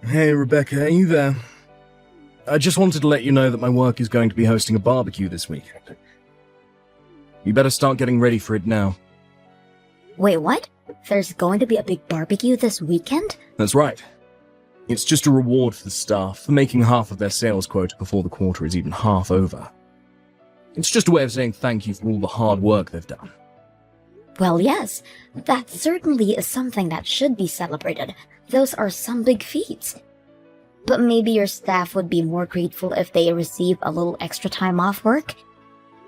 Hey, Rebecca, are you there? I just wanted to let you know that my work is going to be hosting a barbecue this weekend. You better start getting ready for it now. Wait, what? There's going to be a big barbecue this weekend? That's right. It's just a reward for the staff for making half of their sales quota before the quarter is even half over. It's just a way of saying thank you for all the hard work they've done. Well, yes, that certainly is something that should be celebrated. Those are some big feats. But maybe your staff would be more grateful if they receive a little extra time off work?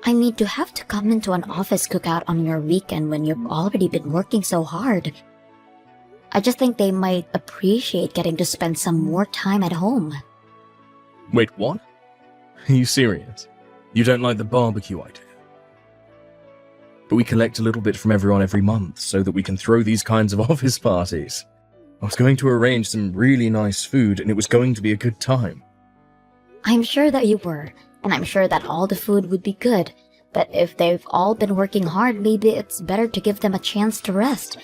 I mean, to have to come into an office cookout on your weekend when you've already been working so hard. I just think they might appreciate getting to spend some more time at home. Wait, what? Are you serious? You don't like the barbecue idea? But we collect a little bit from everyone every month so that we can throw these kinds of office parties. I was going to arrange some really nice food and it was going to be a good time. I'm sure that you were, and I'm sure that all the food would be good. But if they've all been working hard, maybe it's better to give them a chance to rest.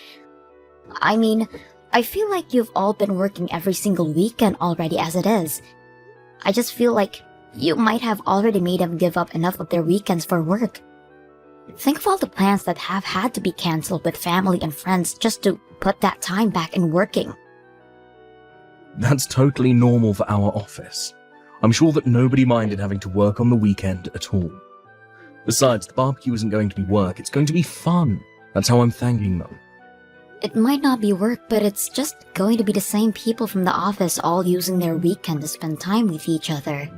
I mean, I feel like you've all been working every single weekend already as it is. I just feel like you might have already made them give up enough of their weekends for work. Think of all the plans that have had to be cancelled with family and friends just to put that time back in working. That's totally normal for our office. I'm sure that nobody minded having to work on the weekend at all. Besides, the barbecue isn't going to be work, it's going to be fun. That's how I'm thanking them. It might not be work, but it's just going to be the same people from the office all using their weekend to spend time with each other.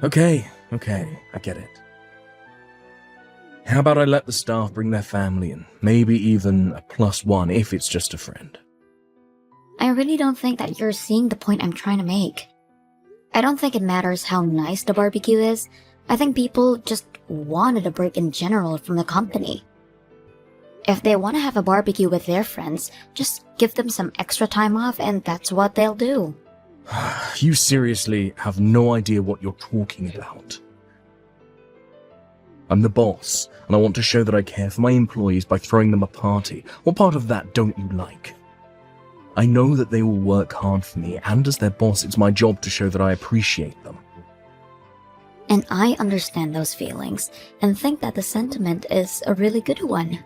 Okay, I get it. How about I let the staff bring their family and maybe even a +1 if it's just a friend? I really don't think that you're seeing the point I'm trying to make. I don't think it matters how nice the barbecue is. I think people just wanted a break in general from the company. If they want to have a barbecue with their friends, just give them some extra time off and that's what they'll do. You seriously have no idea what you're talking about. I'm the boss, and I want to show that I care for my employees by throwing them a party. What part of that don't you like? I know that they will work hard for me, and as their boss, it's my job to show that I appreciate them. And I understand those feelings, and think that the sentiment is a really good one.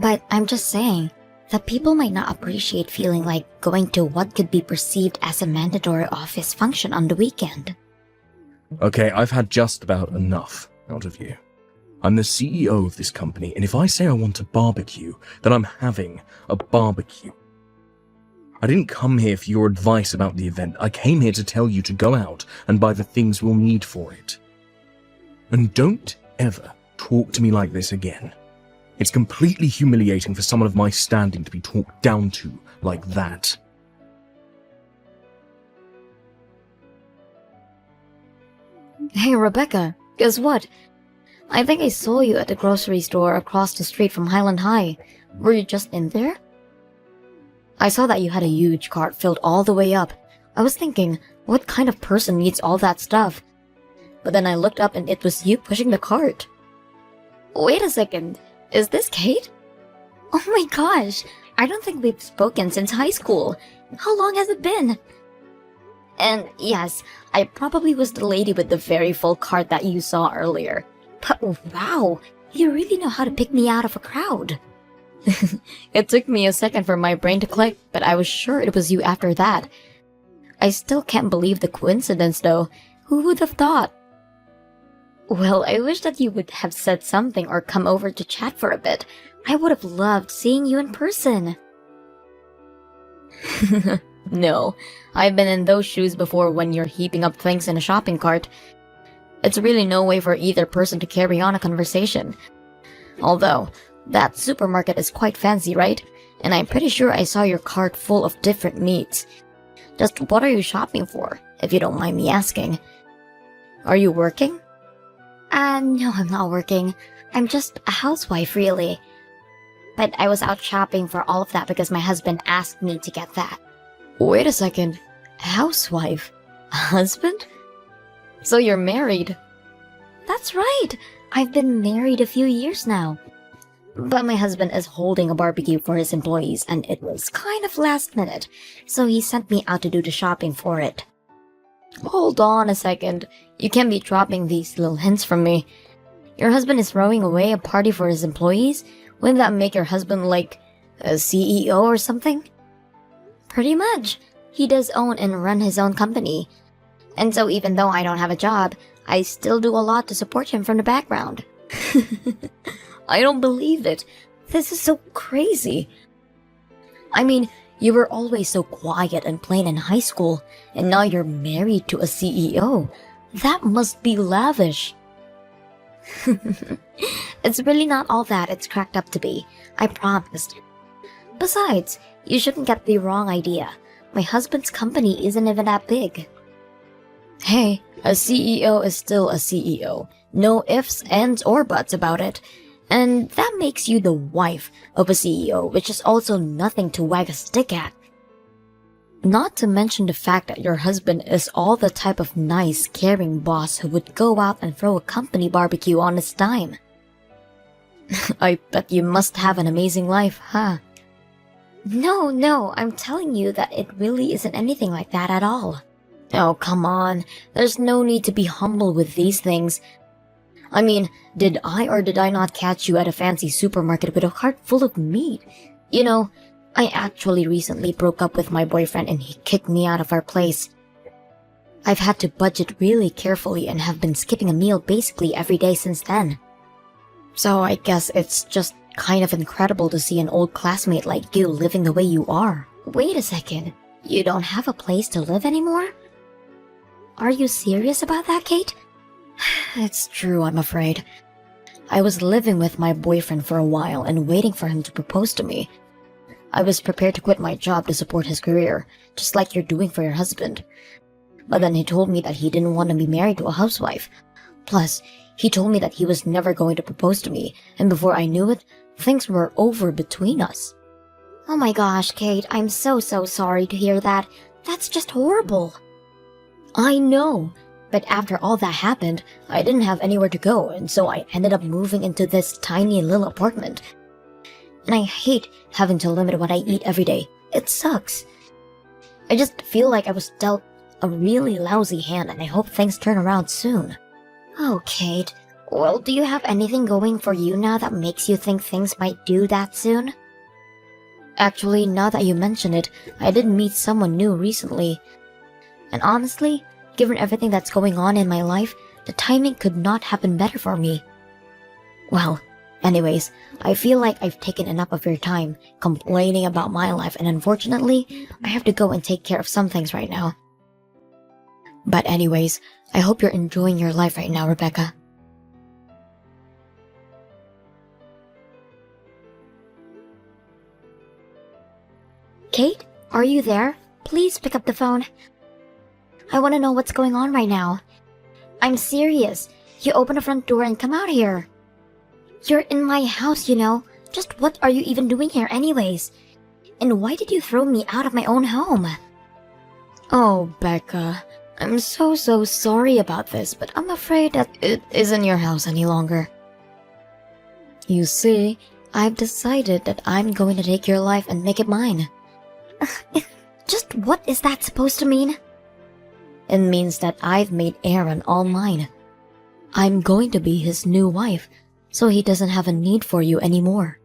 But I'm just saying that people might not appreciate feeling like going to what could be perceived as a mandatory office function on the weekend. Okay, I've had just about enough out of you. I'm the CEO of this company, and if I say I want a barbecue, then I'm having a barbecue. I didn't come here for your advice about the event. I came here to tell you to go out and buy the things we'll need for it. And don't ever talk to me like this again. It's completely humiliating for someone of my standing to be talked down to like that. Hey Rebecca, guess what? I think I saw you at the grocery store across the street from Highland High. Were you just in there? I saw that you had a huge cart filled all the way up. I was thinking, what kind of person needs all that stuff? But then I looked up and it was you pushing the cart. Wait a second, is this Kate? Oh my gosh, I don't think we've spoken since high school. How long has it been? And yes, I probably was the lady with the very full cart that you saw earlier. But wow, you really know how to pick me out of a crowd. It took me a second for my brain to click, but I was sure it was you after that. I still can't believe the coincidence though. Who would have thought? Well, I wish that you would have said something or come over to chat for a bit. I would have loved seeing you in person. No, I've been in those shoes before when you're heaping up things in a shopping cart. It's really no way for either person to carry on a conversation. Although, that supermarket is quite fancy, right? And I'm pretty sure I saw your cart full of different meats. Just what are you shopping for, if you don't mind me asking? Are you working? No, I'm not working. I'm just a housewife, really. But I was out shopping for all of that because my husband asked me to get that. Wait a second. Housewife? Husband? So you're married? That's right. I've been married a few years now. But my husband is holding a barbecue for his employees and it was kind of last minute, so he sent me out to do the shopping for it. Hold on a second. You can't be dropping these little hints from me. Your husband is throwing away a party for his employees? Wouldn't that make your husband like a CEO or something? Pretty much. He does own and run his own company. And so even though I don't have a job, I still do a lot to support him from the background. I don't believe it. This is so crazy. I mean, you were always so quiet and plain in high school, and now you're married to a CEO. That must be lavish. It's really not all that it's cracked up to be, I promised. Besides, you shouldn't get the wrong idea. My husband's company isn't even that big. Hey, a CEO is still a CEO. No ifs, ands, or buts about it. And that makes you the wife of a CEO, which is also nothing to wag a stick at. Not to mention the fact that your husband is all the type of nice, caring boss who would go out and throw a company barbecue on his dime. I bet you must have an amazing life, huh? No, I'm telling you that it really isn't anything like that at all. Oh, come on. There's no need to be humble with these things. I mean, did I or did I not catch you at a fancy supermarket with a cart full of meat? You know, I actually recently broke up with my boyfriend and he kicked me out of our place. I've had to budget really carefully and have been skipping a meal basically every day since then. So I guess it's just kind of incredible to see an old classmate like you living the way you are. Wait a second, you don't have a place to live anymore? Are you serious about that, Kate? It's true, I'm afraid. I was living with my boyfriend for a while and waiting for him to propose to me. I was prepared to quit my job to support his career, just like you're doing for your husband. But then he told me that he didn't want to be married to a housewife. Plus, he told me that he was never going to propose to me, and before I knew it, things were over between us. Oh my gosh, Kate, I'm so sorry to hear that. That's just horrible. I know. But after all that happened, I didn't have anywhere to go, and so I ended up moving into this tiny little apartment. And I hate having to limit what I eat every day. It sucks. I just feel like I was dealt a really lousy hand, and I hope things turn around soon. Oh, Kate. Well, do you have anything going for you now that makes you think things might do that soon? Actually, now that you mention it, I did meet someone new recently. And honestly, given everything that's going on in my life, the timing could not have been better for me. Well, anyways, I feel like I've taken enough of your time complaining about my life, and unfortunately, I have to go and take care of some things right now. But anyways, I hope you're enjoying your life right now, Rebecca. Kate, are you there? Please pick up the phone. I want to know what's going on right now. I'm serious. You open the front door and come out here. You're in my house, you know. Just what are you even doing here anyways? And why did you throw me out of my own home? Oh, Becca. I'm so sorry about this, but I'm afraid that it isn't your house any longer. You see, I've decided that I'm going to take your life and make it mine. Just what is that supposed to mean? It means that I've made Aaron all mine. I'm going to be his new wife, so he doesn't have a need for you anymore.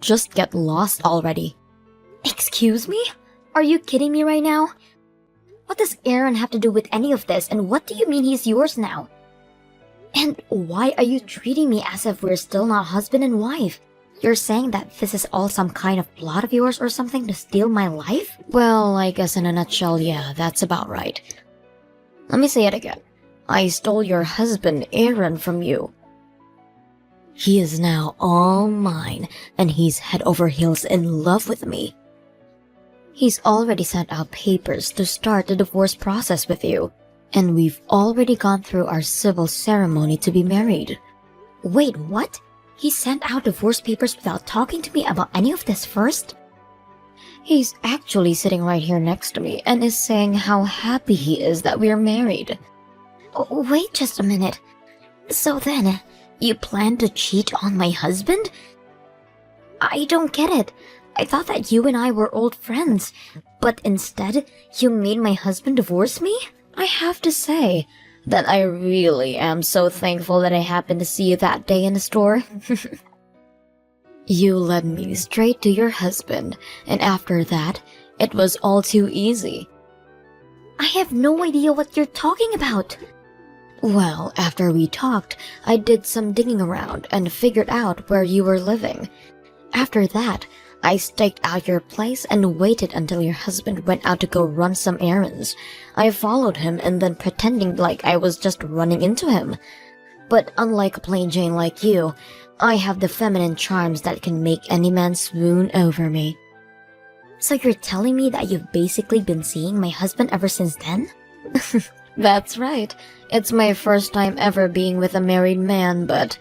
Just get lost already. Excuse me? Are you kidding me right now? What does Aaron have to do with any of this, and what do you mean he's yours now? And why are you treating me as if we're still not husband and wife? You're saying that this is all some kind of plot of yours or something to steal my life? Well, I guess in a nutshell, yeah, that's about right. Let me say it again. I stole your husband, Aaron, from you. He is now all mine, and he's head over heels in love with me. He's already sent out papers to start the divorce process with you, and we've already gone through our civil ceremony to be married. Wait, what? He sent out divorce papers without talking to me about any of this first? He's actually sitting right here next to me and is saying how happy he is that we're married. Oh, wait just a minute. So then, You plan to cheat on my husband? I don't get it. I thought that you and I were old friends, but instead, you made my husband divorce me? I have to say that I really am so thankful that I happened to see you that day in the store. You led me straight to your husband, and after that, it was all too easy. I have no idea what you're talking about. Well, after we talked, I did some digging around and figured out where you were living. After that, I staked out your place and waited until your husband went out to go run some errands. I followed him and then pretending like I was just running into him. But unlike a plain Jane like you, I have the feminine charms that can make any man swoon over me. So you're telling me that you've basically been seeing my husband ever since then? That's right. It's my first time ever being with a married man, but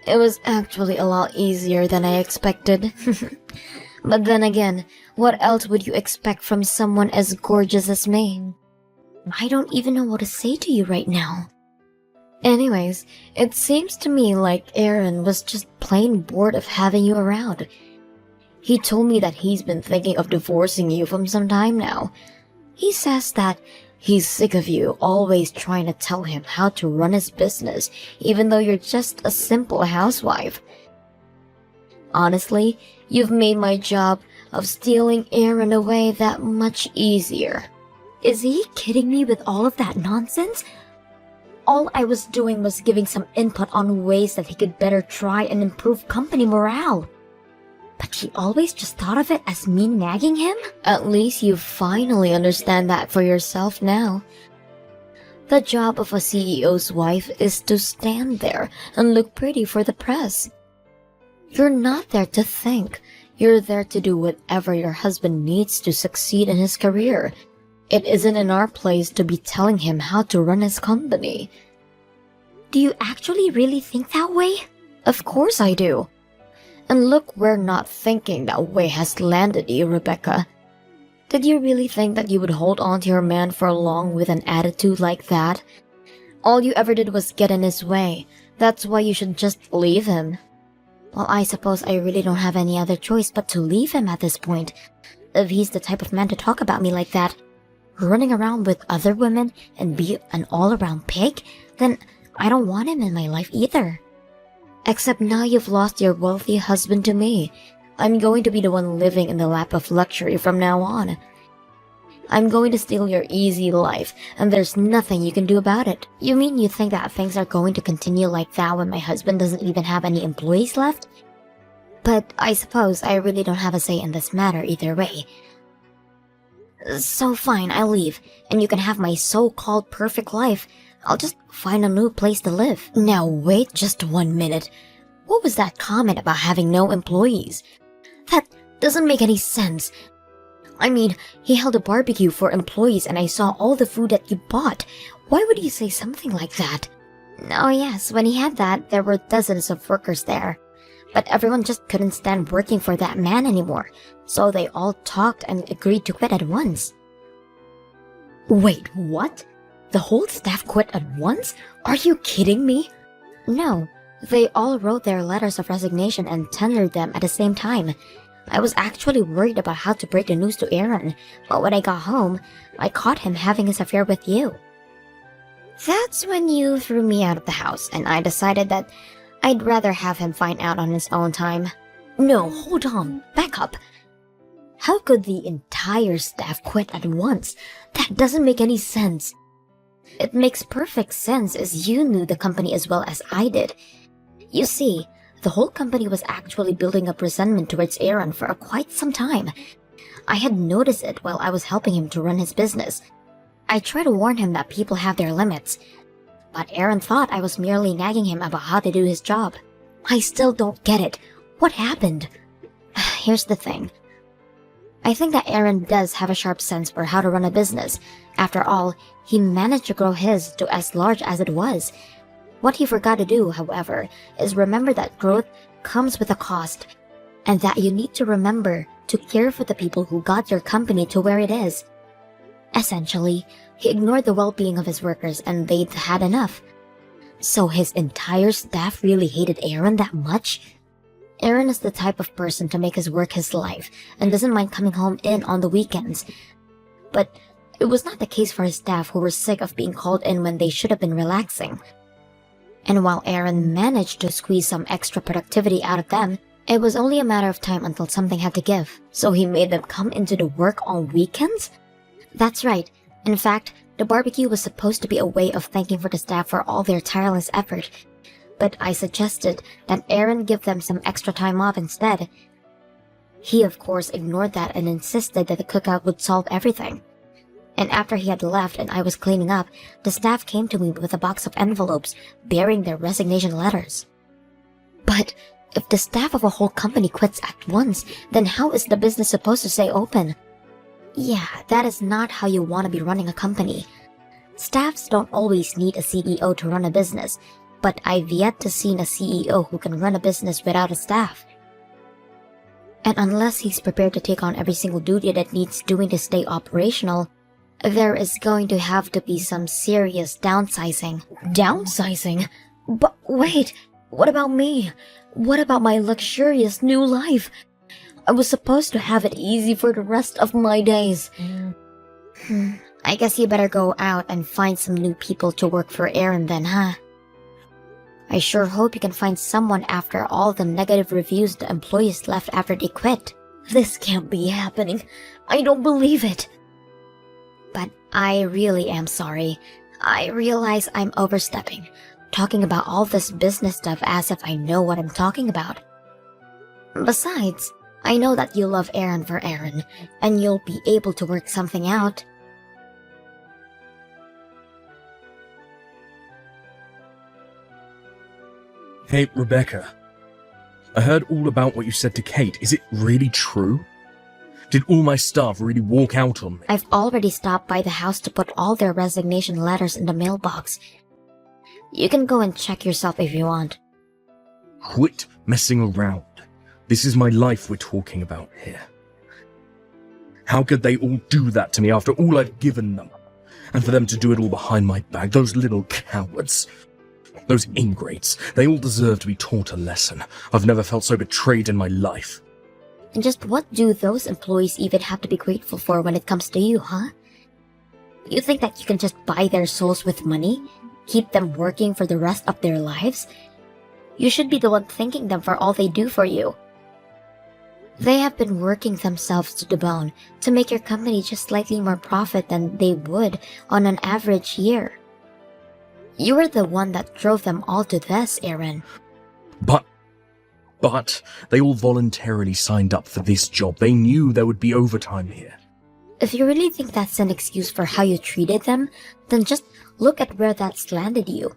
it was actually a lot easier than I expected. But then again, what else would you expect from someone as gorgeous as me? I don't even know what to say to you right now. Anyways, it seems to me like Aaron was just plain bored of having you around. He told me that he's been thinking of divorcing you from some time now. He says that he's sick of you always trying to tell him how to run his business, even though you're just a simple housewife. Honestly, you've made my job of stealing Aaron away that much easier. Is he kidding me with all of that nonsense? All I was doing was giving some input on ways that he could better try and improve company morale. But he always just thought of it as me nagging him? At least you finally understand that for yourself now. The job of a CEO's wife is to stand there and look pretty for the press. You're not there to think. You're there to do whatever your husband needs to succeed in his career. It isn't in our place to be telling him how to run his company. Do you actually really think that way? Of course I do. And look where not thinking that way has landed you, Rebecca. Did you really think that you would hold on to your man for long with an attitude like that? All you ever did was get in his way. That's why you should just leave him. Well, I suppose I really don't have any other choice but to leave him at this point. If he's the type of man to talk about me like that, running around with other women and be an all-around pig, then I don't want him in my life either. Except now you've lost your wealthy husband to me. I'm going to be the one living in the lap of luxury from now on. I'm going to steal your easy life, and there's nothing you can do about it. You mean you think that things are going to continue like that when my husband doesn't even have any employees left? But I suppose I really don't have a say in this matter either way. So fine, I'll leave, and you can have my so-called perfect life. I'll just find a new place to live. Now wait just 1 minute. What was that comment about having no employees? That doesn't make any sense. I mean, he held a barbecue for employees and I saw all the food that you bought. Why would you say something like that? Oh yes, when he had that, there were dozens of workers there. But everyone just couldn't stand working for that man anymore, so they all talked and agreed to quit at once. Wait, what? The whole staff quit at once? Are you kidding me? No, they all wrote their letters of resignation and tendered them at the same time. I was actually worried about how to break the news to Aaron, but when I got home, I caught him having his affair with you. That's when you threw me out of the house, and I decided that I'd rather have him find out on his own time. No, hold on, back up. How could the entire staff quit at once? That doesn't make any sense. It makes perfect sense as you knew the company as well as I did. You see, the whole company was actually building up resentment towards Aaron for quite some time. I had noticed it while I was helping him to run his business. I tried to warn him that people have their limits, but Aaron thought I was merely nagging him about how to do his job. I still don't get it. What happened? Here's the thing. I think that Aaron does have a sharp sense for how to run a business. After all, he managed to grow his to as large as it was. What he forgot to do, however, is remember that growth comes with a cost, and that you need to remember to care for the people who got your company to where it is. Essentially, he ignored the well-being of his workers and they'd had enough. So his entire staff really hated Aaron that much? Aaron is the type of person to make his work his life and doesn't mind coming home in on the weekends. But it was not the case for his staff, who were sick of being called in when they should have been relaxing. And while Aaron managed to squeeze some extra productivity out of them, it was only a matter of time until something had to give. So he made them come into the work on weekends? That's right. In fact, the barbecue was supposed to be a way of thanking for the staff for all their tireless effort. But I suggested that Aaron give them some extra time off instead. He of course ignored that and insisted that the cookout would solve everything. And after he had left and I was cleaning up, the staff came to me with a box of envelopes bearing their resignation letters. But if the staff of a whole company quits at once, then how is the business supposed to stay open? Yeah, that is not how you want to be running a company. Staffs don't always need a CEO to run a business, but I've yet to see a CEO who can run a business without a staff. And unless he's prepared to take on every single duty that needs doing to stay operational, there is going to have to be some serious downsizing. Downsizing? But wait, what about me? What about my luxurious new life? I was supposed to have it easy for the rest of my days. I guess you better go out and find some new people to work for Aaron then, huh? I sure hope you can find someone after all the negative reviews the employees left after they quit. This can't be happening. I don't believe it. But I really am sorry. I realize I'm overstepping, talking about all this business stuff as if I know what I'm talking about. Besides, I know that you love Aaron for Aaron, and you'll be able to work something out. Hey, Rebecca. I heard all about what you said to Kate. Is it really true? Did all my staff really walk out on me? I've already stopped by the house to put all their resignation letters in the mailbox. You can go and check yourself if you want. Quit messing around. This is my life we're talking about here. How could they all do that to me after all I've given them? And for them to do it all behind my back, those little cowards. Those ingrates, they all deserve to be taught a lesson. I've never felt so betrayed in my life. And just what do those employees even have to be grateful for when it comes to you, huh? You think that you can just buy their souls with money? Keep them working for the rest of their lives? You should be the one thanking them for all they do for you. They have been working themselves to the bone to make your company just slightly more profit than they would on an average year. You were the one that drove them all to this, Aaron. But they all voluntarily signed up for this job. They knew there would be overtime here. If you really think that's an excuse for how you treated them, then just look at where that's landed you.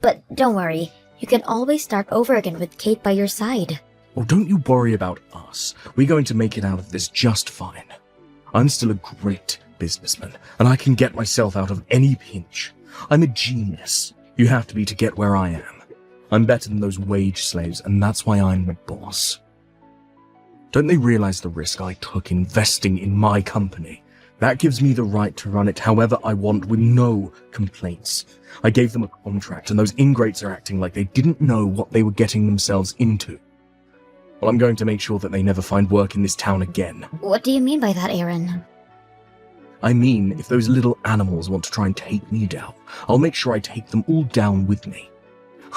But don't worry, you can always start over again with Kate by your side. Well, don't you worry about us. We're going to make it out of this just fine. I'm still a great businessman, and I can get myself out of any pinch. I'm a genius. You have to be to get where I am. I'm better than those wage slaves, and that's why I'm the boss. Don't they realize the risk I took investing in my company? That gives me the right to run it however I want with no complaints. I gave them a contract, and those ingrates are acting like they didn't know what they were getting themselves into. Well, I'm going to make sure that they never find work in this town again. What do you mean by that, Aaron? I mean, if those little animals want to try and take me down, I'll make sure I take them all down with me.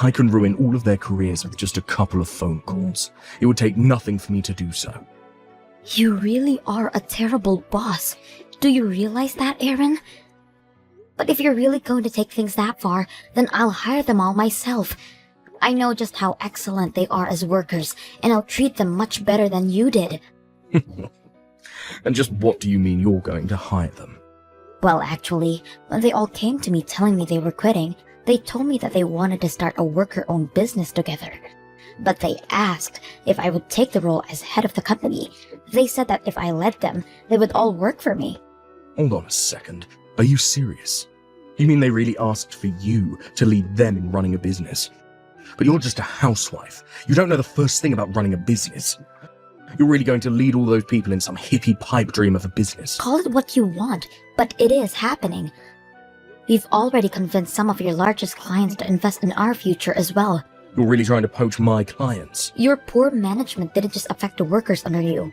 I can ruin all of their careers with just a couple of phone calls. It would take nothing for me to do so. You really are a terrible boss. Do you realize that, Aaron? But if you're really going to take things that far, then I'll hire them all myself. I know just how excellent they are as workers, and I'll treat them much better than you did. And just what do you mean you're going to hire them? Well, actually, when they all came to me telling me they were quitting, they told me that they wanted to start a worker-owned business together. But they asked if I would take the role as head of the company. They said that if I led them, they would all work for me. Hold on a second. Are you serious? You mean they really asked for you to lead them in running a business? But you're just a housewife. You don't know the first thing about running a business. You're really going to lead all those people in some hippie pipe dream of a business. Call it what you want, but it is happening. We've already convinced some of your largest clients to invest in our future as well. You're really trying to poach my clients. Your poor management didn't just affect the workers under you.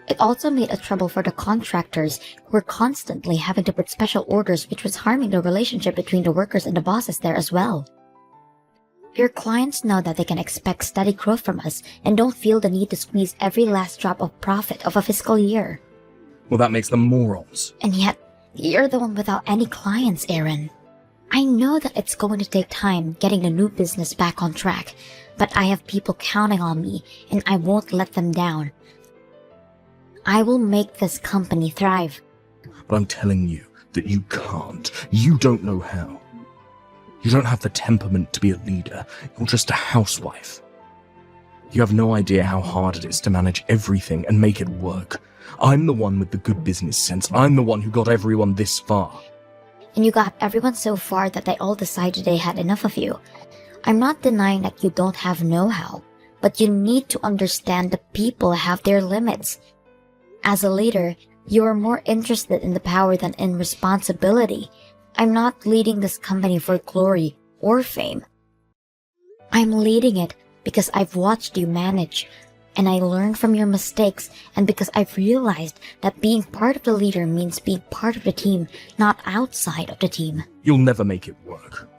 It also made a trouble for the contractors who were constantly having to put special orders, which was harming the relationship between the workers and the bosses there as well. Your clients know that they can expect steady growth from us and don't feel the need to squeeze every last drop of profit of a fiscal year. Well, that makes them morons. And yet, you're the one without any clients, Aaron. I know that it's going to take time getting the new business back on track, but I have people counting on me, and I won't let them down. I will make this company thrive. But I'm telling you that you can't. You don't know how. You don't have the temperament to be a leader. You're just a housewife. You have no idea how hard it is to manage everything and make it work. I'm the one with the good business sense. I'm the one who got everyone this far. And you got everyone so far that they all decided they had enough of you. I'm not denying that you don't have know-how, but you need to understand the people have their limits. As a leader, you are more interested in the power than in responsibility. I'm not leading this company for glory or fame. I'm leading it because I've watched you manage, and I learned from your mistakes, and because I've realized that being part of the leader means being part of the team, not outside of the team. You'll never make it work.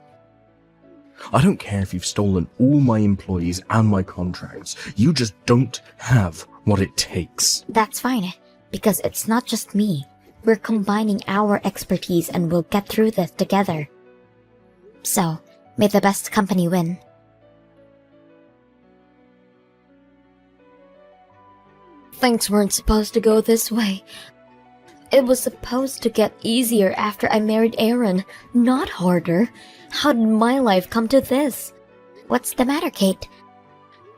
I don't care if you've stolen all my employees and my contracts. You just don't have what it takes. That's fine, because it's not just me. We're combining our expertise and we'll get through this together. So, may the best company win. Things weren't supposed to go this way. It was supposed to get easier after I married Aaron, not harder. How did my life come to this? What's the matter, Kate?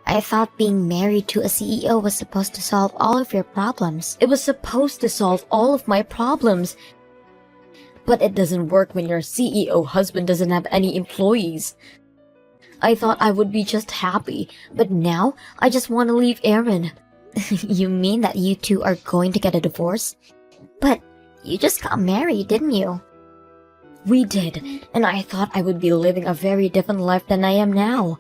I thought being married to a CEO was supposed to solve all of your problems. It was supposed to solve all of my problems. But it doesn't work when your CEO husband doesn't have any employees. I thought I would be just happy, but now I just want to leave Aaron. You mean that you two are going to get a divorce? But you just got married, didn't you? We did, and I thought I would be living a very different life than I am now.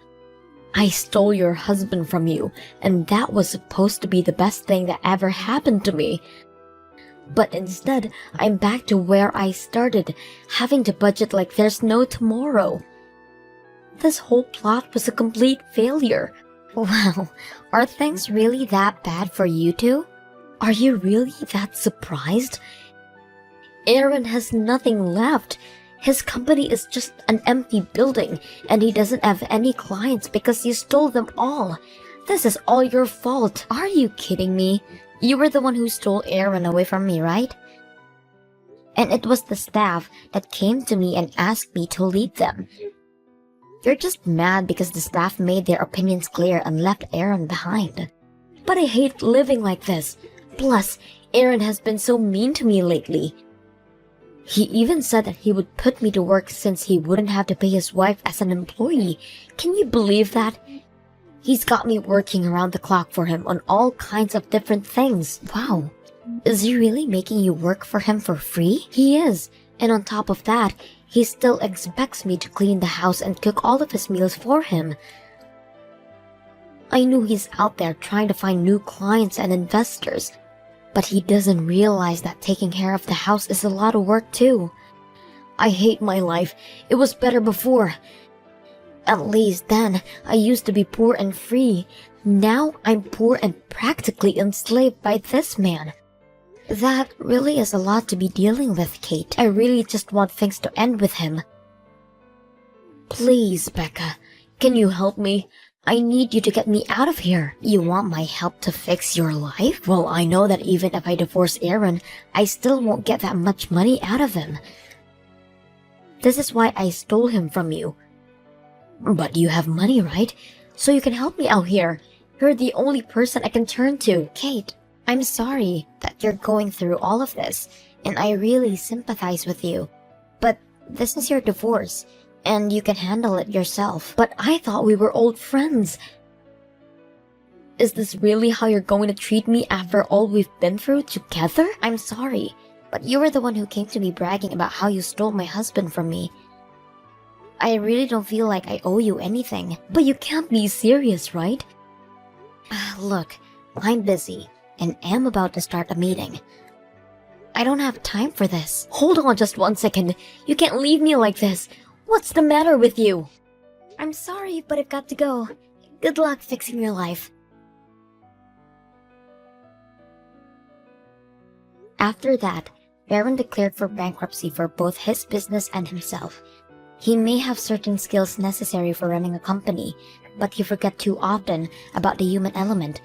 I stole your husband from you, and that was supposed to be the best thing that ever happened to me. But instead, I'm back to where I started, having to budget like there's no tomorrow. This whole plot was a complete failure. Wow, are things really that bad for you two? Are you really that surprised? Aaron has nothing left. His company is just an empty building, and he doesn't have any clients because you stole them all. This is all your fault. Are you kidding me? You were the one who stole Aaron away from me, right? And it was the staff that came to me and asked me to lead them. You're just mad because the staff made their opinions clear and left Aaron behind. But I hate living like this. Plus, Aaron has been so mean to me lately. He even said that he would put me to work since he wouldn't have to pay his wife as an employee. Can you believe that? He's got me working around the clock for him on all kinds of different things. Wow. Is he really making you work for him for free? He is. And on top of that, he still expects me to clean the house and cook all of his meals for him. I knew he's out there trying to find new clients and investors, but he doesn't realize that taking care of the house is a lot of work too. I hate my life. It was better before. At least then, I used to be poor and free. Now I'm poor and practically enslaved by this man. That really is a lot to be dealing with, Kate. I really just want things to end with him. Please, Becca, can you help me? I need you to get me out of here. You want my help to fix your life? Well, I know that even if I divorce Aaron, I still won't get that much money out of him. This is why I stole him from you. But you have money, right? So you can help me out here. You're the only person I can turn to. Kate, I'm sorry that you're going through all of this, and I really sympathize with you. But this is your divorce, and you can handle it yourself. But I thought we were old friends. Is this really how you're going to treat me after all we've been through together? I'm sorry, But you were the one who came to me bragging about how you stole my husband from me. I really don't feel like I owe you anything. But you can't be serious, right? Look, I'm busy and am about to start a meeting. I don't have time for this. Hold on just 1 second. You can't leave me like this. What's the matter with you? I'm sorry, but I've got to go. Good luck fixing your life. After that, Aaron declared for bankruptcy for both his business and himself. He may have certain skills necessary for running a company, but he forgot too often about the human element.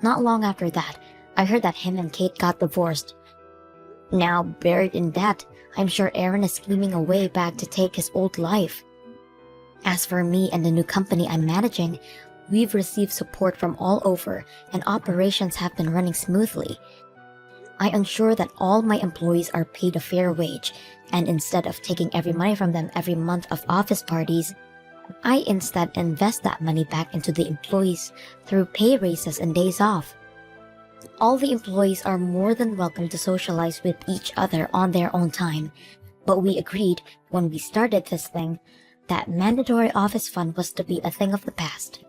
Not long after that, I heard that him and Kate got divorced. Now, buried in debt, I'm sure Aaron is scheming a way back to take his old life. As for me and the new company I'm managing, we've received support from all over and operations have been running smoothly. I ensure that all my employees are paid a fair wage, and instead of taking every money from them every month of office parties, I instead invest that money back into the employees through pay raises and days off. All the employees are more than welcome to socialize with each other on their own time, but we agreed when we started this thing that mandatory office fun was to be a thing of the past.